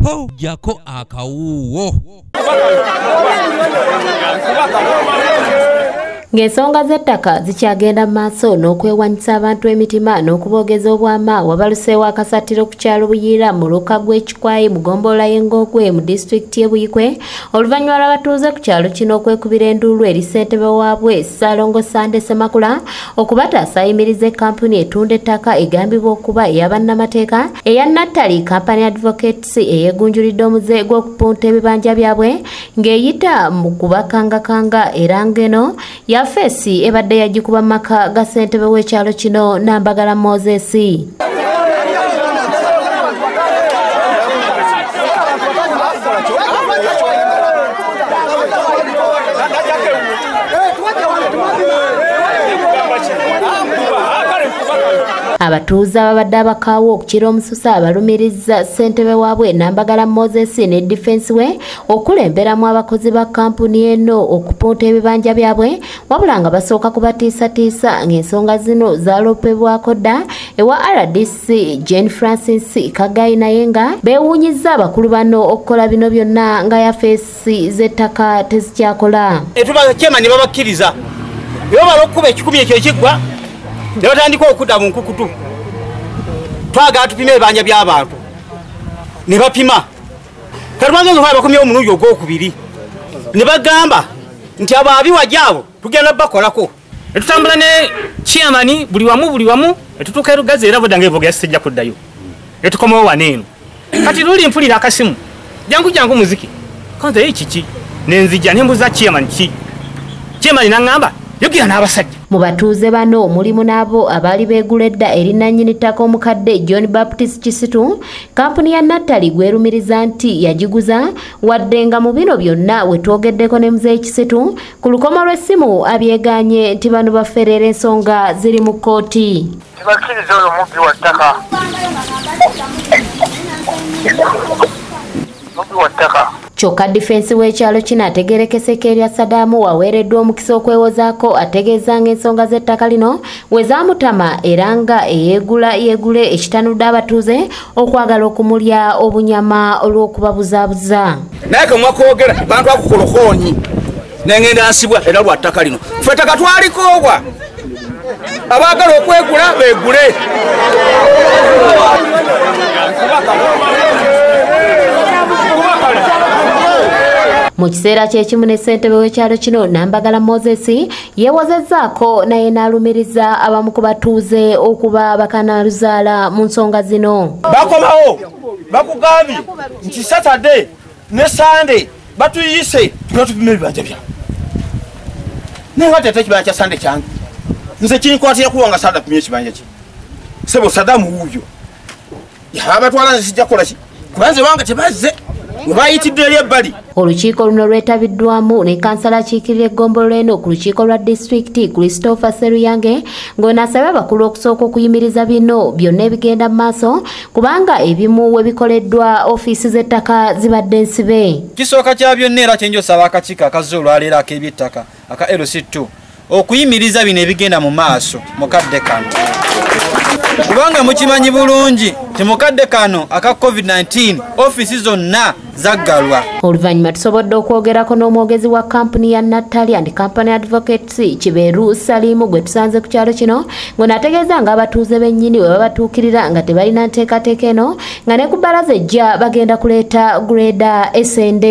po jako akawuwo. Ng'ensonga z'ettaka zikyagenda maaso n'okwewanyisa abantu emitima n'okuboogeza obwama wabaluseewo akasattiro ku kyalo Buyira mu luka gw'Ekikwayi mu ggombolola y'Engogwe mu disitulikiti y'e Buikwe oluvannyuma lw'abatuuze ku kyalo kino okwekubira enduulu eri ssentebe waabwe Ssaalongo Sande Ssemakula okubataasa ayimiriza ekkampuni etunda ettaka egambibwa okuba ey'abannamateeka eya Nattali Company Advocates eyeegunjulidde omuze gw'okupunta ebibanja byabwe ng'eyita mu kubakangakanga era ng'eno Fesi ebadde yagikuba maka ga ssentebe w'ekyalo kino Nambagala Moses. Abatuuze ababadde abakaawo okukira omususa abalumiriza ssentebe waabwe Nambagala Moses ne defense we okulemberamu abakozi ba kampuni eno okupunta ebibanja byabwe wabula nga basooka kubatiisatiisa ng'ensonga zino zaloopebwako dda ewa RDC Jane Francis Kagayi naye nga beewuunyizza abakulu bano okukola bino byonna nga yafeesi z'ettaka tezikyakola. Etuba kyema ne babakkiriza bwebamala okukuba ekikumi ekyo ekiggwa ne batandika okudda mu nkukutu twagala tupime ebibanja by'abantu ne bapima katumaze nga bakomyewo omulundi ogwokubiri ne bagamba nti abo abiwajja abo tugenda bakolako ne tutambula ne chairman buli wamu ne tutuuka e Lugazi era bodda ng'evoga yasijja kuddayo ne tukomawo wano eno kati luli mpulira akasimu jangu muziki kanze ekiki ne nzija ne mbuza chairman ki chairman n'aŋŋamba yogira n'abasajja. Mu batuuze bano mulimu n'abo abaali beegula edda eri nannyini ttaka omukadde John Baptist Kisitu kampuni ya Nattali gwerumiriza nti yagiguza wadde nga mu bino byonna we twogeddeko ne Muzeeyi Kisitu ku lukomo lw'essimu abyegaanye nti bano bafferera ensonga ziri mu kkooti. Tibakkiriza oyo mubbi wa ttaka. Mubbi wa ttaka. Kyokka defense w'ekyalo kino ategerekeseko erya Sadaamu waweereddwa omukisa okwewozaako ategeeza ng'ensonga z'ettaka lino we zaamutama era nga yeegule ekitanudde abatuuze okwagala okumulya obunyama olw'okubabuzaabuza. Naye ke mwakwogera bantu akukolokoonyi nengenda nsibwa era lwa ttaka lino ffe ettaka twalikoobwa abaagala okwegula beegule. Mu kiseera kyekimu ne ssentebe w'ekyalo kino Nambagala Moses yeewozezzaako naye n'alumiriza abamu ku batuuze okuba bakanaaluzaala mu nsonga zino. Bakomawo bakugambye nti Saturday ne Sunday batuyise tupime ebibanja bya naye nga tete ekibanja kya Sunday kyange nze kinkwatira kuwanga Sunday apimye ekibanja kye sebo Sadaamu wuuyo yabatwala nze sijja kukola ki kubanze wange tebazze webayitidde eri ebbali. Olukiiko luno lwetabiddwamu ne kansala akiikirira eggombolola eno ku lukiiko lwa disitulikiti Christopher Seruyange ng'onaasabye abakulu okusooka okuyimiriza bino byonna ebigenda mu maaso kubanga ebimu we bikoleddwa ofiisi z'ettaka zibadde nsibe. Kisooka kya byonna era kyenjosaba akakiiko akazze olwaleero ak'eby'ettaka aka LC2 okuyimiriza bino ebigenda mu maaso mukadde kano kubanga mukimanyi bulungi nti mukadde kano aka COVID-19 ofiisi zonna zaggalwa. Oluvannyuma tusobodde okwogerako n'omwogezi wa kampuni ya Nattali and Company Advocates Kiberu Salimu gwe tusanze ku kyalo kino ng'onaategeeza ng'abatuuze bennyini we babatuukirira nga tebalina nteekateeka eno nga ne ku bbalaza ejja bagenda kuleeta greda SND.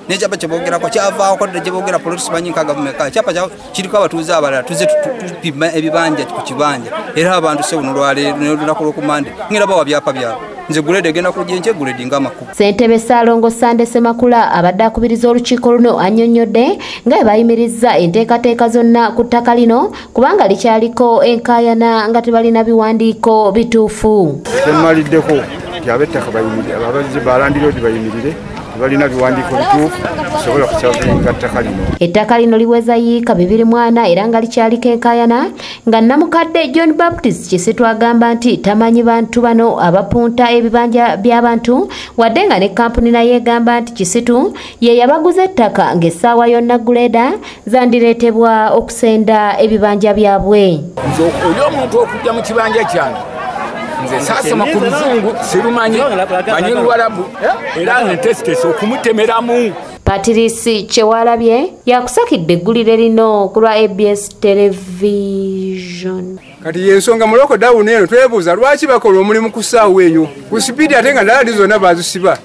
N'ekyapa kye boogerako kyavaawo kodde gye boogera polisi banyinka gavumenti ekyapa kiriko abatuuze abalala tuze tupima ebibanja ku kibanja era abantu se buno lwaleero n'olunaku lw'okumande ngiraba wa byapa byabwe nze grade egenda kujja enkye grade ng'amakubo. Ssentebe Ssaalongo Sande Ssemakula abadde akubiriza olukiiko luno annyonnyodde nga bayimirizza enteekateeka zonna ku ttaka lino kubanga likyaliko enkaayana nga tebalina biwandiiko bituufu. Temmaliddeko nti ab'ettaka bayimirire ababazi balandiroodi bayimirire balina biwandiiko bituufu tusobola kukyavinga ttaka lino. Ettaka lino liweza yiika 240 era nga likyaliko enkaayana nga Namukadde John Baptist Kisitu agamba nti tamanyi bantu bano abapunta ebibanja by'abantu wadde nga ne kampuni naye egamba nti Kisitu ye yabaguza ettaka ng'essaawa yonna greda zandireetebwa okusenda ebibanja byabwe. Nze oli omuntu okujja mu kibanja kyange nze saasoma ku luzungu sirumanyi manyi luwalabu era netesitesi okumutemeramu. Patirisi Kyewalabye yakusakidde eggulire lino ku lwa ABS Television. Kati yensonga mu lockdown eno twebuuza lwaki bakola omulimu ku ssaawa eyo ku sipiidi ate nga ddala zonna baazisiba.